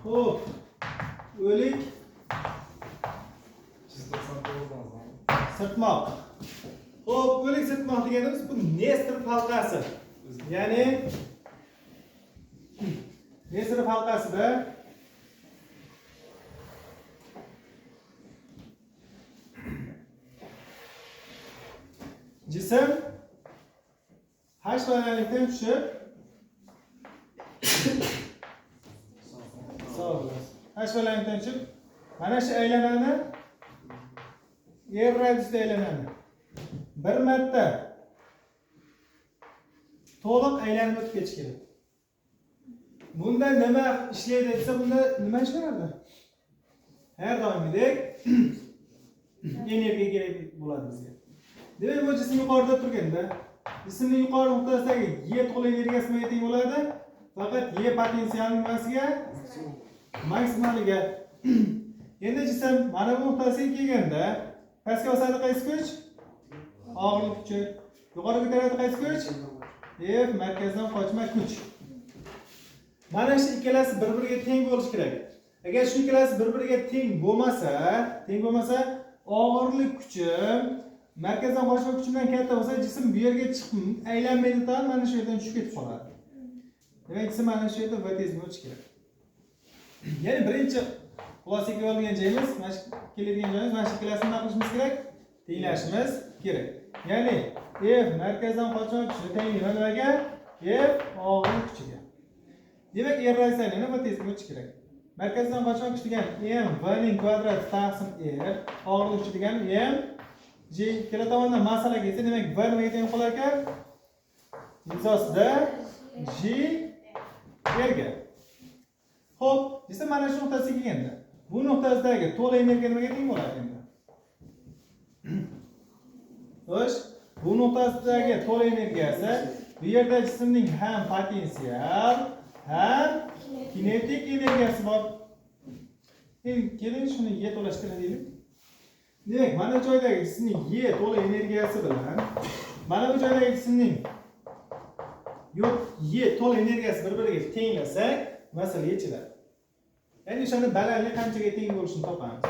Hop. O'lik sirtmoq. Hop, o'lik sirtmoq deganimiz bu Nestor halqasi. Ya'ni Nestor halqasida jism h balandlikdan tushib h balandlikdan tushib mana shu aylanani yer radiusida aylanadi. Bir marta to'liq aylanib o'tib ketish kerak. Bunda nima ishlaydi desa, bunda nima ishlaydi? Har doimgidek energiya kerak bo'ladi bizga. Demak, bu jism yuqorida turganda, jismning yuqori nuqtasidagi Y to'liq energiyasi nima teng bo'ladi? Faqat Y potensialining nimasiga? Maksimaliga. Endi jism mana bu nuqtasiga kelganda, pastga osadi qaysi kuch? Og'irlik kuchi. Yuqoriga ko'taradi qaysi kuch? F markazdan qochma kuch. Mana shu ikkalasi bir-biriga teng bo'lishi kerak. Agar shu ikkalasi bir-biriga teng bo'lmasa, og'irlik kuchi markazdan qochma kuchidan katta bo'lsa, jism bu yerga chiqib aylanmaydi, mana shu yerdan tushib ketib qoladi. Demak, jism mana shu yerda v tezlik bo'lishi kerak. Ya'ni birinchi xulosaga olgan joyimiz, mana shu keladigan joyimiz, mana shu ikkalasini nima qilishimiz kerak? Tenglashimiz kerak. Ya'ni F markazdan qochma kuchi tenglik nimaga? F og'irlik kuchiga. Demak, R radiusini nima tezlik bo'lishi kerak? Markazdan qochma kuch degan m v ning kvadrati taqsim r, og'irlik kuchi degan m j ikkala tomondan masala kelsa, demak v nimaga teng qolar ekan? Yuzasida j r ga. Xo'p, jism mana shu nuqtasiga kelganda, bu nuqtasidagi to'liq energiya nimaga teng bo'ladi endi? Xo'sh, bu nuqtasidagi to'liq energiyasi bu yerda jismning ham potensial, ham kinetik energiyasi bor. Endi keling shuni Y to'lashtiraylik. Demak, mana bu joydagi jismning Y to'liq energiyasi bilan mana bu joydagi jismning Y to'liq energiyasi bir-biriga tenglasak, masala yechiladi. Endi o'shanda balandlik qanchaga teng bo'lishini topamiz.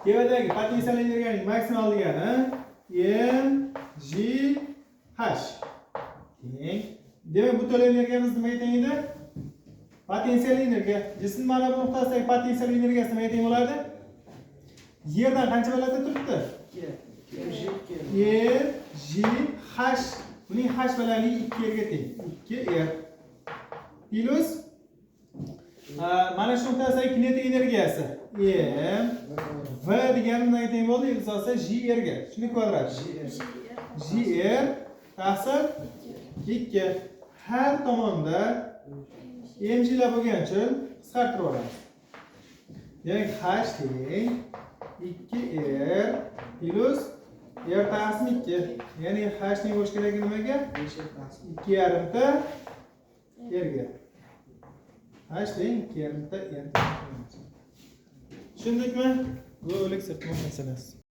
Tevadagi potensial energiyaning maksimal degani m j h teng. Demak, bu to'liq energiyamiz nimaga teng edi? Potensial energiya. Jism mana bu nuqtasidagi potensial energiyasi nimaga teng bo'ladi? Yerdan qancha balandlikda turibdi? M j h. Buning h balandligi 2 r ga teng. 2 r plus mana shu nuqtasidagi kinetik energiyasi m v degani nimaga teng bo'ldi? Asosan j r ga. Shuni kvadrat. J r taqsim 2. Har tomonda mg lar bo'lgani uchun qisqartirib olamiz. Demak, h teng 2r plus r taqsim 2. Ya'ni h teng bo'lishi kerak nimaga? 2,5 ta r ga. H teng 2,5 ta r. Tushundikmi? Bu o'lik sirtmoq masalasi.